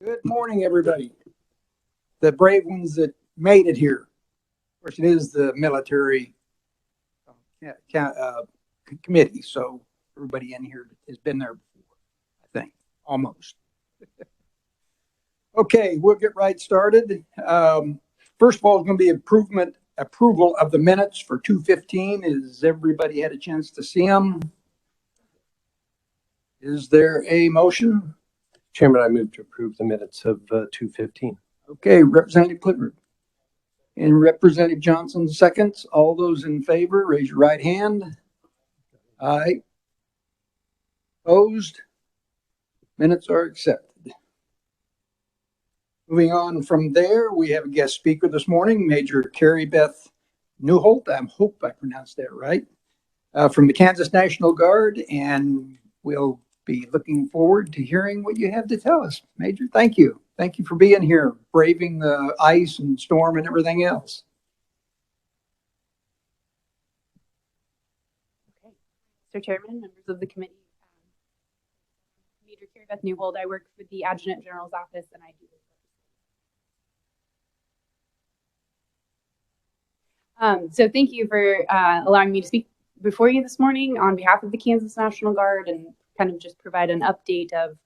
Good morning, everybody. The brave ones that made it here. Of course, it is the military committee, so everybody in here has been there before, I think, almost. Okay, we'll get right started. First of all, it's going to be approval of the minutes for 2/15. Has everybody had a chance to see them? Is there a motion? Chairman, I move to approve the minutes of 2/15. Okay, Representative Clifford and Representative Johnson seconds. All those in favor, raise your right hand. Aye. Opposed? Minutes are accepted. Moving on from there, we have a guest speaker this morning, Major Carrie Beth Newholt. I hope I pronounced that right. From the Kansas National Guard, and we'll be looking forward to hearing what you have to tell us. Major, thank you. Thank you for being here, braving the ice and storm and everything else. Okay. Mr. Chairman, members of the committee, Major Carrie Beth Newholt. I work for the Adjutant General's Office, and I do this. So thank you for allowing me to speak before you this morning on behalf of the Kansas National Guard and kind of just provide an update of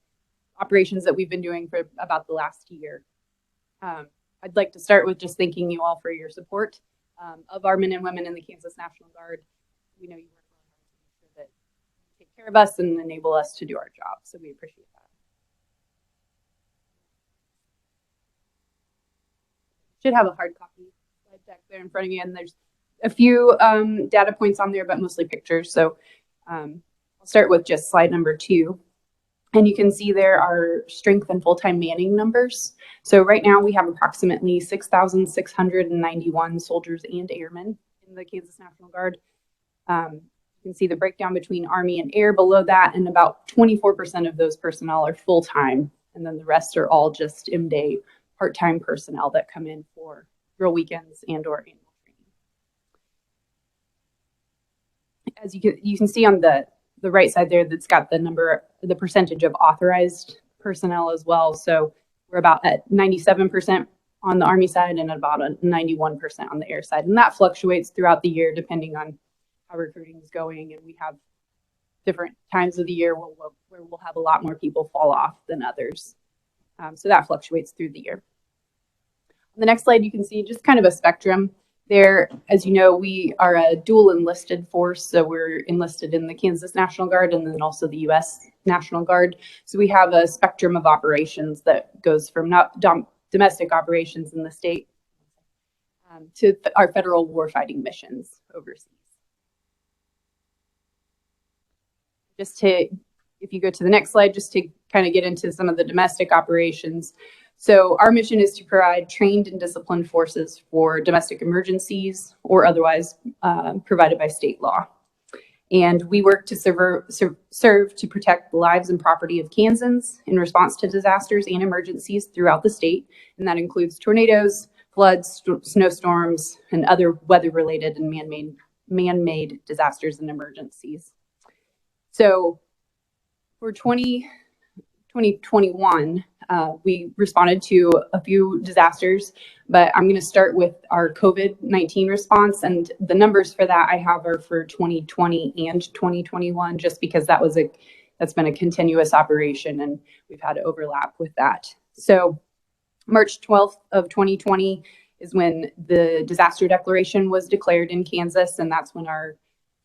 operations that we've been doing for about the last year. I'd like to start with just thanking you all for your support of our men and women in the Kansas National Guard. We know you work really hard to make sure that you take care of us and enable us to do our job, so we appreciate that. Should have a hard copy slide deck there in front of you, and there's a few data points on there, but mostly pictures. So I'll start with just slide number 2. And you can see there are strength and full-time manning numbers. So right now we have approximately 6,691 soldiers and airmen in the Kansas National Guard. You can see the breakdown between Army and Air below that, and about 24% of those personnel are full-time. And then the rest are all just M-Day part-time personnel that come in for drill weekends and or annual training. As you can see on the right side there, that's got the percentage of authorized personnel as well. So we're about at 97% on the Army side and about a 91% on the Air side. And that fluctuates throughout the year depending on how recruiting is going. And we have different times of the year where we'll have a lot more people fall off than others. So that fluctuates through the year. On the next slide, you can see just kind of a spectrum. There, as you know, we are a dual enlisted force, so we're enlisted in the Kansas National Guard and then also the U.S. National Guard. So we have a spectrum of operations that goes from domestic operations in the state to our federal warfighting missions overseas. If you go to the next slide, just to kind of get into some of the domestic operations. So our mission is to provide trained and disciplined forces for domestic emergencies or otherwise provided by state law. And we work to serve to protect the lives and property of Kansans in response to disasters and emergencies throughout the state. And that includes tornadoes, floods, snowstorms, and other weather-related and man-made disasters and emergencies. So for 2021, we responded to a few disasters, but I'm going to start with our COVID-19 response, and the numbers for that I have are for 2020 and 2021, just because that's been a continuous operation and we've had overlap with that. So March 12th of 2020 is when the disaster declaration was declared in Kansas, and that's when our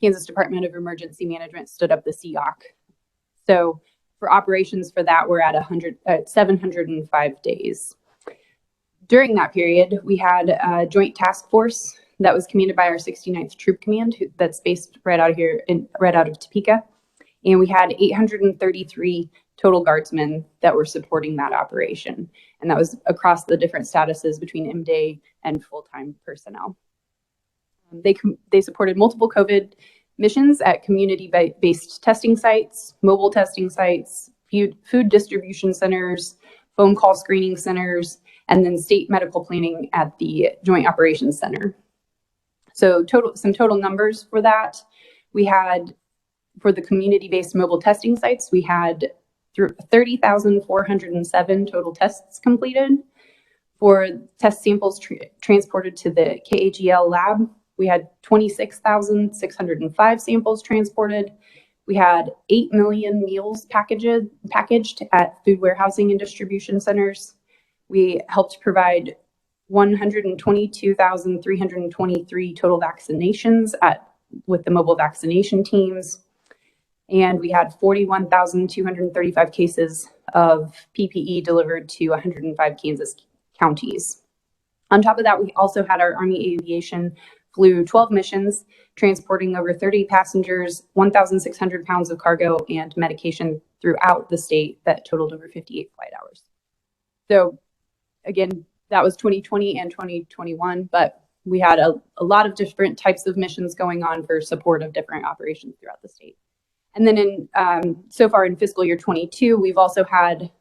Kansas Department of Emergency Management stood up the CEOC. So for operations for that, we're at 705 days. During that period, we had a joint task force that was commanded by our 69th Troop Command that's based right out of Topeka. And we had 833 total guardsmen that were supporting that operation. And that was across the different statuses between M-Day and full-time personnel. They supported multiple COVID missions at community-based testing sites, mobile testing sites, food distribution centers, phone call screening centers, and then state medical planning at the Joint Operations Center. So some total numbers for that. We had, for the community-based mobile testing sites, we had 30,407 total tests completed. For test samples transported to the KAGL lab, we had 26,605 samples transported. We had 8 million meals packaged at food warehousing and distribution centers. We helped provide 122,323 total vaccinations with the mobile vaccination teams. And we had 41,235 cases of PPE delivered to 105 Kansas counties. On top of that, we also had our Army Aviation flew 12 missions, transporting over 30 passengers, 1,600 pounds of cargo, and medication throughout the state that totaled over 58 flight hours. So again, that was 2020 and 2021, but we had a lot of different types of missions going on for support of different operations throughout the state. And then so far in fiscal year 22, we've also had,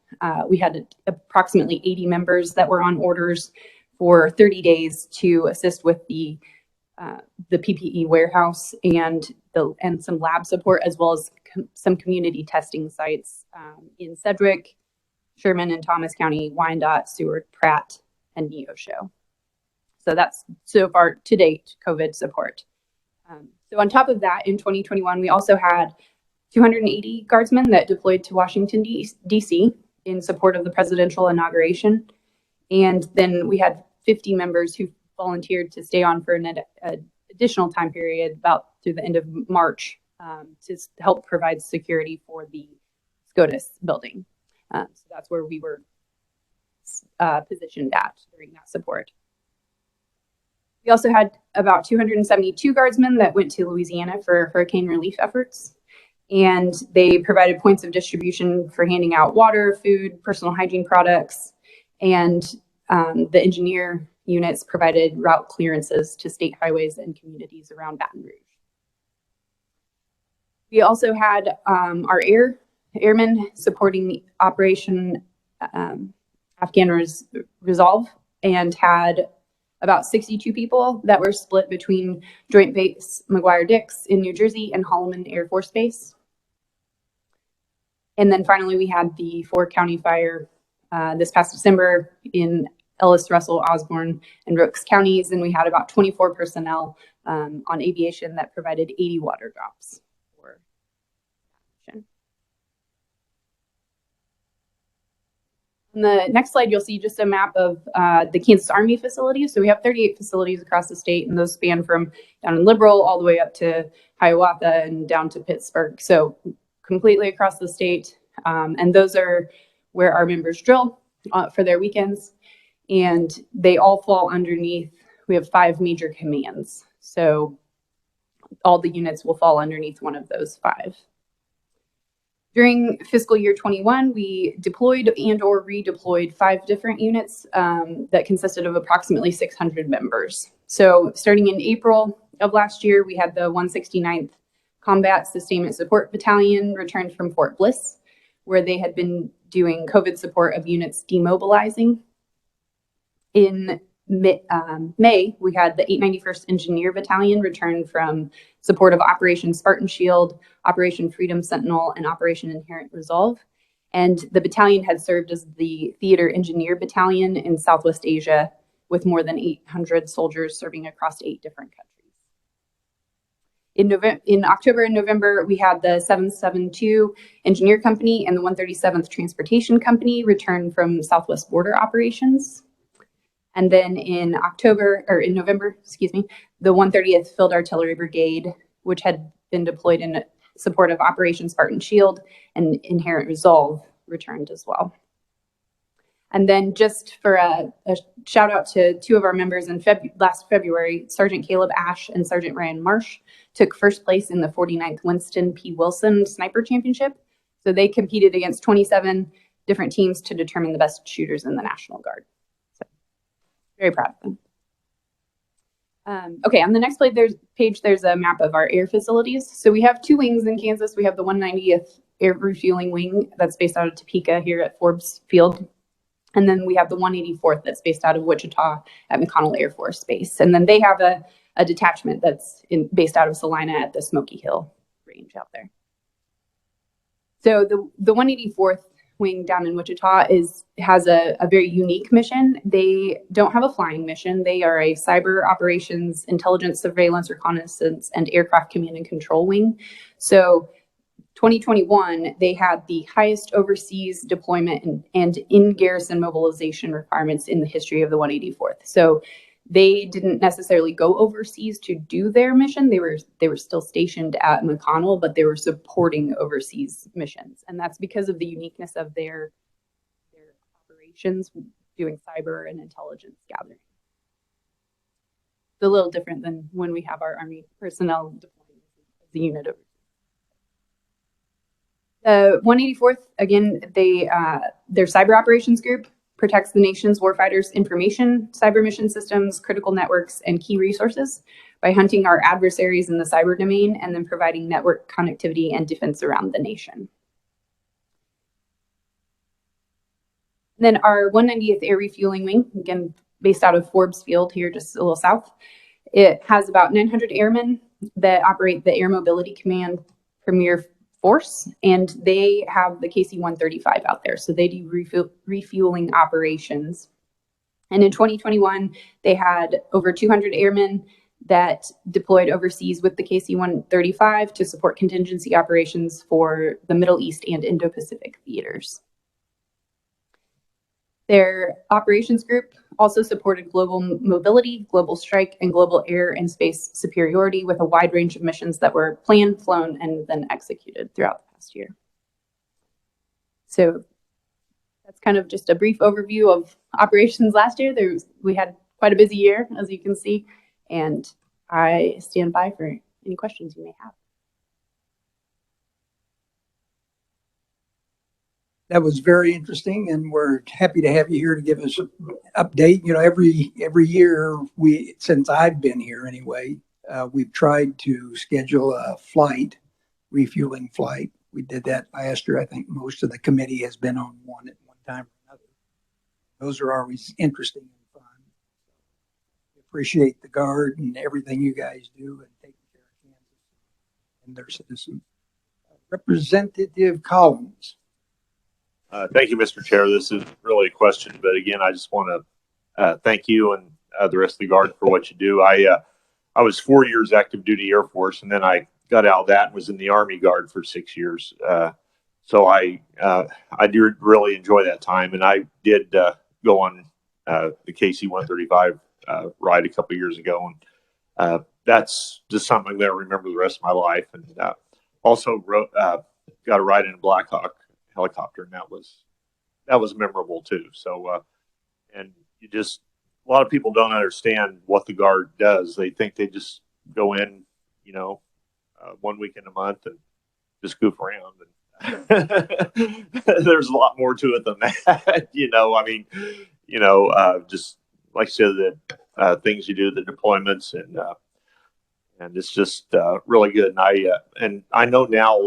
we had approximately 80 members that were on orders for 30 days to assist with the PPE warehouse and some lab support, as well as some community testing sites in Sedgwick, Sherman and Thomas County, Wyandotte, Seward, Pratt, and Neosho. So that's so far to date COVID support. So on top of that, in 2021, we also had 280 guardsmen that deployed to Washington, D.C. in support of the presidential inauguration. And then we had 50 members who volunteered to stay on for an additional time period about through the end of March to help provide security for the SCOTUS building. So that's where we were positioned at during that support. We also had about 272 guardsmen that went to Louisiana for hurricane relief efforts. And they provided points of distribution for handing out water, food, personal hygiene products, and the engineer units provided route clearances to state highways and communities around Baton Rouge. We also had our airmen supporting the Operation Afghan Resolve, and had about 62 people that were split between Joint Base McGuire-Dix in New Jersey and Holloman Air Force Base. And then finally, we had the 4-county fire this past December in Ellis, Russell, Osborne, and Rooks counties, and we had about 24 personnel on aviation that provided 80 water drops for action. On the next slide, you'll see just a map of the Kansas Army facilities. So we have 38 facilities across the state, and those span from down in Liberal all the way up to Hiawatha and down to Pittsburgh. So completely across the state. And those are where our members drill for their weekends. And they all fall underneath, we have 5 major commands. So all the units will fall underneath one of those 5. During fiscal year 21, we deployed and or redeployed 5 different units that consisted of approximately 600 members. So starting in April of last year, we had the 169th Combat Sustainment Support Battalion returned from Fort Bliss, where they had been doing COVID support of units demobilizing. In May, we had the 891st Engineer Battalion return from support of Operation Spartan Shield, Operation Freedom Sentinel, and Operation Inherent Resolve. And the battalion had served as the Theater Engineer Battalion in Southwest Asia, with more than 800 soldiers serving across 8 different countries. In October and November, we had the 772 Engineer Company and the 137th Transportation Company return from Southwest Border Operations. And then in November, the 130th Field Artillery Brigade, which had been deployed in support of Operation Spartan Shield and Inherent Resolve, returned as well. And then just for a shout out to 2 of our members in last February, Sergeant Caleb Ash and Sergeant Ryan Marsh took first place in the 49th Winston P. Wilson Sniper Championship. So they competed against 27 different teams to determine the best shooters in the National Guard. So very proud of them. Okay, on the next page, there's a map of our air facilities. So we have 2 wings in Kansas. We have the 190th Air Refueling Wing that's based out of Topeka here at Forbes Field. And then we have the 184th that's based out of Wichita at McConnell Air Force Base. And then they have a detachment that's based out of Salina at the Smoky Hill range out there. So the 184th Wing down in Wichita has a very unique mission. They don't have a flying mission. They are a cyber operations, intelligence, surveillance, reconnaissance, and aircraft command and control wing. So 2021, they had the highest overseas deployment and in-garrison mobilization requirements in the history of the 184th. So they didn't necessarily go overseas to do their mission. They were still stationed at McConnell, but they were supporting overseas missions. And that's because of the uniqueness of their operations doing cyber and intelligence gathering. It's a little different than when we have our Army personnel deploying as a unit overseas. The 184th, again, their cyber operations group protects the nation's warfighters' information, cyber mission systems, critical networks, and key resources by hunting our adversaries in the cyber domain and then providing network connectivity and defense around the nation. Then our 190th Air Refueling Wing, again, based out of Forbes Field here, just a little south. It has about 900 airmen that operate the Air Mobility Command Premier Force, and they have the KC-135 out there. So they do refueling operations. And in 2021, they had over 200 airmen that deployed overseas with the KC-135 to support contingency operations for the Middle East and Indo-Pacific theaters. Their operations group also supported global mobility, global strike, and global air and space superiority with a wide range of missions that were planned, flown, and then executed throughout the past year. So that's kind of just a brief overview of operations last year. We had quite a busy year, as you can see, and I stand by for any questions you may have. That was very interesting, and we're happy to have you here to give us an update. You know, every year since I've been here anyway, we've tried to schedule a flight, refueling flight. We did that last year. I think most of the committee has been on one at one time or another. Those are always interesting and fun. We appreciate the Guard and everything you guys do and taking care of Kansas and their citizens. Representative Collins. Thank you, Mr. Chair. This is really a question, but again, I just want to thank you and the rest of the Guard for what you do. I was 4 years active duty Air Force, and then I got out of that and was in the Army Guard for 6 years. So I did really enjoy that time, and I did go on the KC-135 ride a couple of years ago, and that's just something I'm going to remember the rest of my life. And also got a ride in a Black Hawk helicopter, and that was memorable too. So and a lot of people don't understand what the Guard does. They think they just go in, 1 week in a month and just goof around, and there's a lot more to it than that. Just like I said, the things you do, the deployments, and it's just really good. And I know now,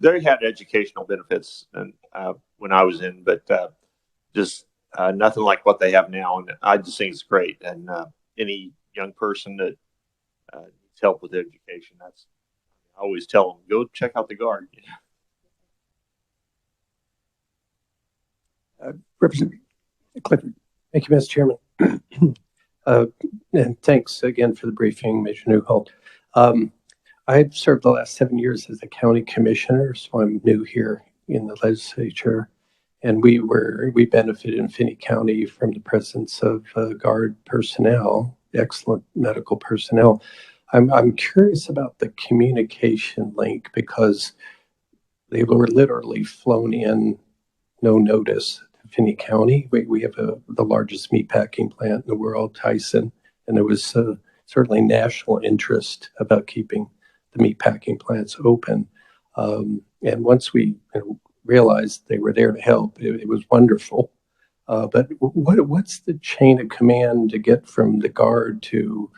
they had educational benefits and when I was in, but just nothing like what they have now. And I just think it's great. And any young person that needs help with education, I always tell them, go check out the Guard. Representative Clifford. Thank you, Mr. Chairman. And thanks again for the briefing, Major Newholt. I've served the last 7 years as a county commissioner, so I'm new here in the legislature. And we benefited in Finney County from the presence of Guard personnel, excellent medical personnel. I'm curious about the communication link because they were literally flown in, no notice, to Finney County. We have the largest meatpacking plant in the world, Tyson, and there was certainly national interest about keeping the meatpacking plants open. And once we realized they were there to help, it was wonderful. But what's the chain of command to get from the Guard to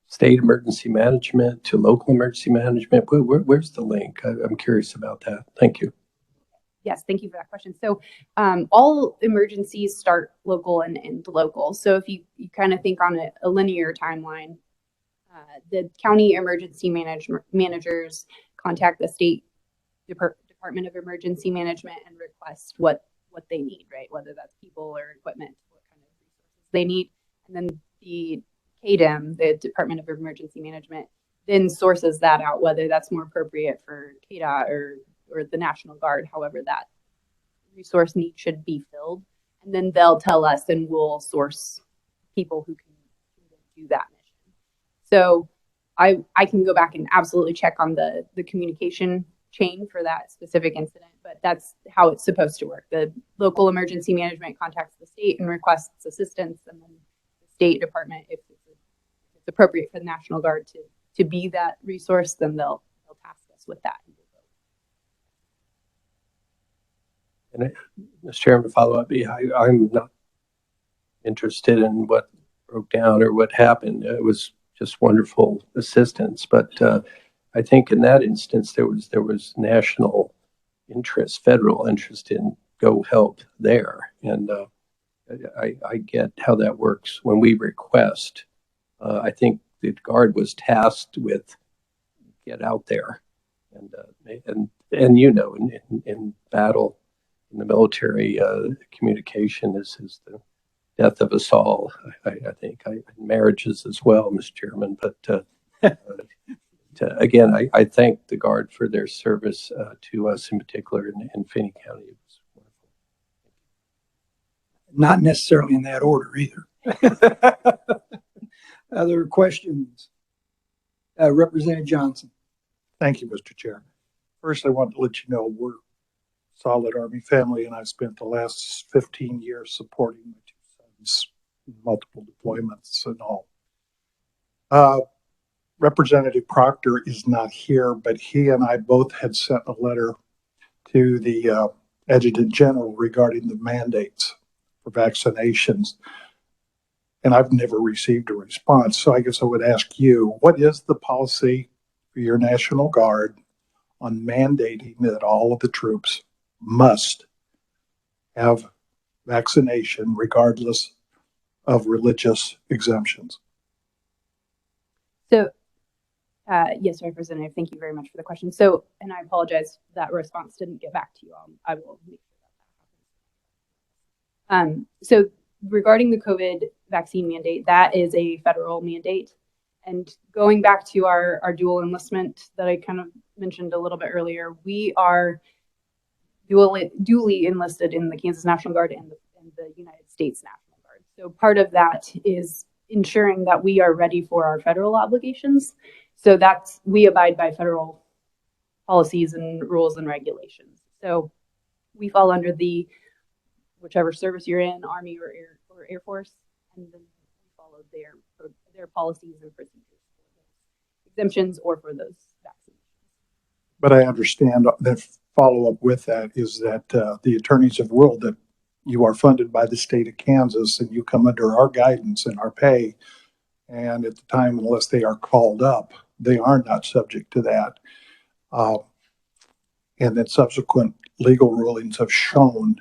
state emergency management to local emergency management? Where's the link? I'm curious about that. Thank you. Yes, thank you for that question. So all emergencies start local and local. So if you kind of think on a linear timeline, the county emergency managers contact the state Department Department of Emergency Management and request what they need, right? Whether that's people or equipment, what kind of resources they need. And then the KDEM, the Department of Emergency Management, then sources that out, whether that's more appropriate for KDOT or the National Guard, however that resource need should be filled. And then they'll tell us and we'll source people who can do that mission. So I can go back and absolutely check on the communication chain for that specific incident, but that's how it's supposed to work. The local emergency management contacts the state and requests assistance, and then the State Department, if it's appropriate for the National Guard to be that resource, then they'll task us with that. And Mr. Chairman, to follow up, I'm not interested in what broke down or what happened. It was just wonderful assistance, but I think in that instance there was national interest, federal interest in go help there, and I get how that works. When we request, I think the Guard was tasked with get out there, and you know, in battle. In the military, communication is the death of us all. I think marriages as well, Mr. Chairman. But again, I thank the Guard for their service to us in particular in Finney County. It was wonderful. Not necessarily in that order either. Other questions? Representative Johnson. Thank you, Mr. Chair. First, I want to let you know we're solid Army family, and I spent the last 15 years supporting my two sons in multiple deployments and all. Representative Proctor is not here, but he and I both had sent a letter to the Adjutant General regarding the mandates for vaccinations, and I've never received a response. So I guess I would ask you, what is the policy for your National Guard on mandating that all of the troops must have vaccination regardless of religious exemptions? So, yes, Representative, thank you very much for the question. So, and I apologize that response didn't get back to you. I will make sure that happens. So regarding the COVID vaccine mandate, that is a federal mandate. And going back to our dual enlistment that I kind of mentioned a little bit earlier, we are duly enlisted in the Kansas National Guard and the United States National Guard. So part of that is ensuring that we are ready for our federal obligations. So we abide by federal policies and rules and regulations. So we fall under whichever service you're in, Army or Air Force, and then we follow their policies and procedures for those exemptions or for those vaccinations. But I understand that follow-up with that is that the attorneys have ruled that you are funded by the state of Kansas and you come under our guidance and our pay. And at the time, unless they are called up, they are not subject to that. And then subsequent legal rulings have shown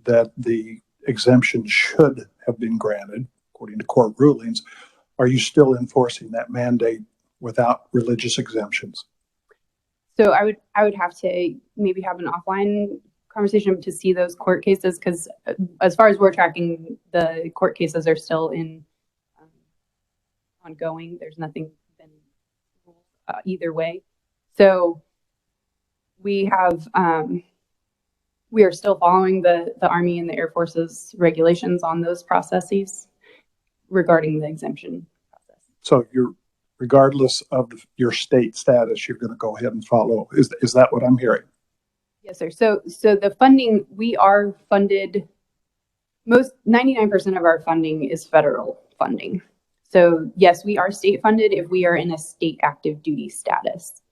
that the exemption should have been granted according to court rulings. Are you still enforcing that mandate without religious exemptions? So I would have to maybe have an offline conversation to see those court cases, because as far as we're tracking, the court cases are still ongoing. There's nothing been either way. So we are still following the Army and the Air Force's regulations on those processes regarding the exemption process. So you're, regardless of your state status, you're going to go ahead and follow. Is that what I'm hearing? Yes, sir. So the funding, we are funded, 99% of our funding is federal funding. So yes, we are state funded if we are in a state active duty status.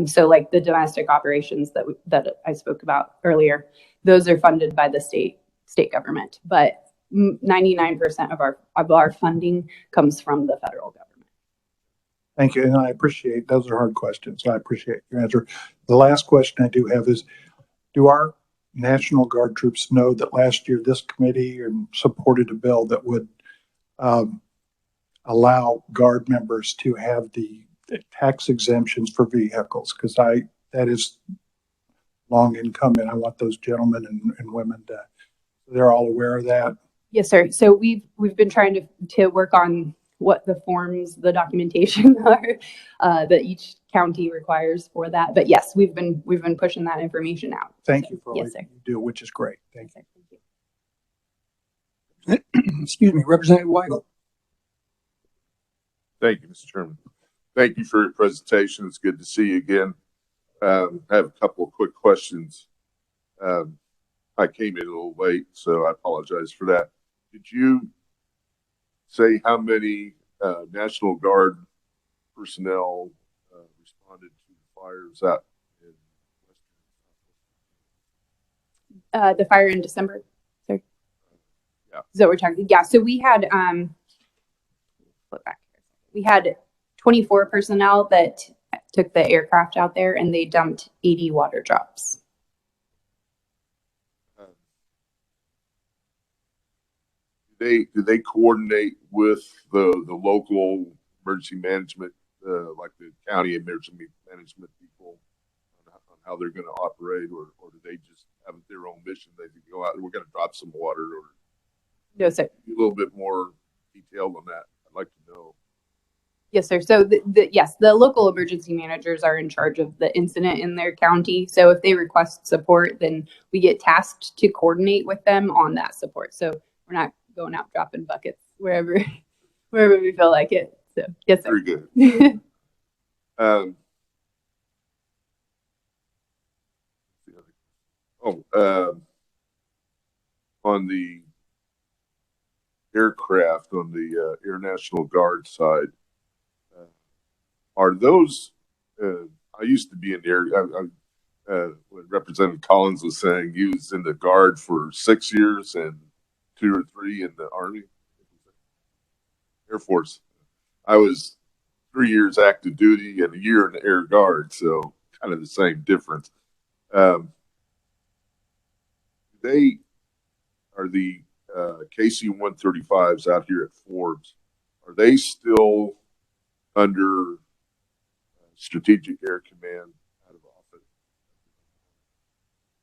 So like the domestic operations that I spoke about earlier, those are funded by the state government, but 99% of our funding comes from the federal government. Thank you, and I appreciate, those are hard questions. I appreciate your answer. The last question I do have is, do our National Guard troops know that last year this committee supported a bill that would allow Guard members to have the tax exemptions for vehicles? Because that is long income, and I want those gentlemen and women to, they're all aware of that. Yes, sir. So we've been trying to work on what the forms, the documentation are that each county requires for that. But yes, we've been pushing that information out. Thank So, you for all yes, you sir. do, which is great. Thank you. Yes, sir. Thank you. Excuse me, Representative Weigel. Thank you, Mr. Chairman. Thank you for your presentation. It's good to see you again. I have a couple of quick questions. I came in a little late, so I apologize for that. Did you say how many National Guard personnel responded to the fires out in Western? The fire in December. Sorry. Yeah. Is that what we're talking? Yeah. So we had flip back here. We had 24 personnel that took the aircraft out there, and they dumped 80 water drops. Do they coordinate with the local emergency management, like the county emergency management people, on how they're going to operate, or do they just have their own mission? They go out, we're going to drop some water, or No, sir. a little bit more detailed on that. I'd like to know. Yes, sir. So yes, the local emergency managers are in charge of the incident in their county. So if they request support, then we get tasked to coordinate with them on that support. So we're not going out dropping buckets wherever we feel like it. So yes, sir. Very good. On the aircraft, on the Air National Guard side, are those? I used to be in the air. When Representative Collins was saying he was in the Guard for 6 years and 2 or 3 in the Army, Air Force. I was 3 years active duty and a year in the Air Guard, so kind of the same difference. They are the KC-135s out here at Forbes. Are they still under Strategic Air Command out of office?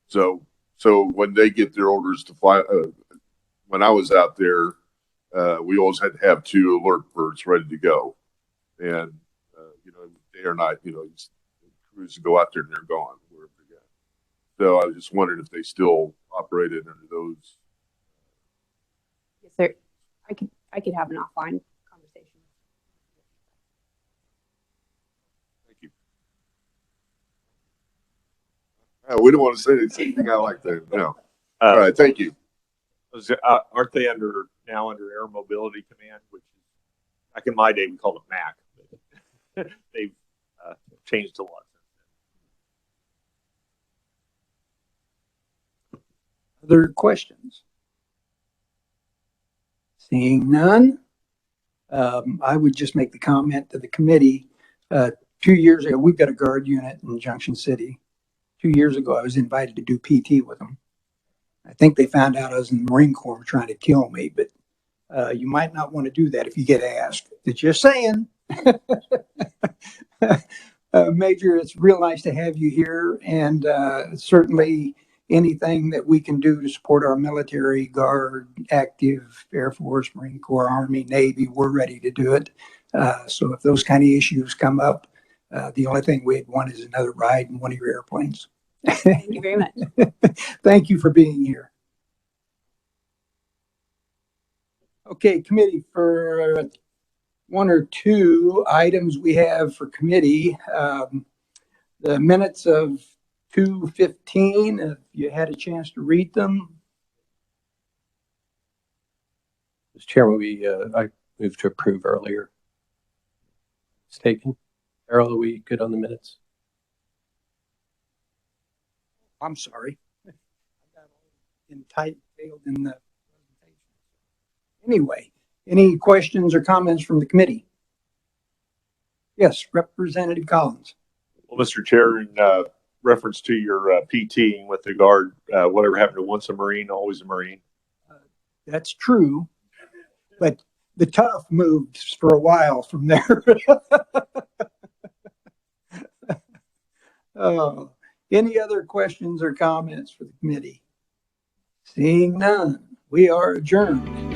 So when they get their orders to fly, when I was out there, we always had to have 2 alert birds ready to go, and day or night, crews go out there and they're gone wherever they go. So I was just wondering if they still operated under those. Yes, sir. I could have an offline conversation. Thank you. We don't want to say anything out like that. No. All right. Thank you. Aren't they now under Air Mobility Command, which is, back in my day we called it MAC, but they've changed a lot. Other questions? Seeing none, I would just make the comment to the committee. 2 years ago, we've got a guard unit in Junction City. 2 years ago, I was invited to do PT with them. I think they found out I was in the Marine Corps trying to kill me, but you might not want to do that if you get asked. Just saying. Major, it's real nice to have you here, and certainly anything that we can do to support our military, Guard, active, Air Force, Marine Corps, Army, Navy, we're ready to do it. So if those kind of issues come up, the only thing we'd want is another ride in one of your airplanes. Thank you very much. Thank you for being here. Okay, committee, for 1 or 2 items we have for committee. The minutes of 2:15, if you had a chance to read them. Mr. Chairman, I moved to approve earlier. It's taken. Carol, are we good on the minutes? I'm sorry. I got all entitled in the presentation. Anyway, any questions or comments from the committee? Yes, Representative Collins. Well, Mr. Chair, in reference to your PTing with the Guard, whatever happened to once a Marine, always a Marine? That's true, but the tough moved for a while from there. Oh, Any other questions or comments for the committee? Seeing none, we are adjourned.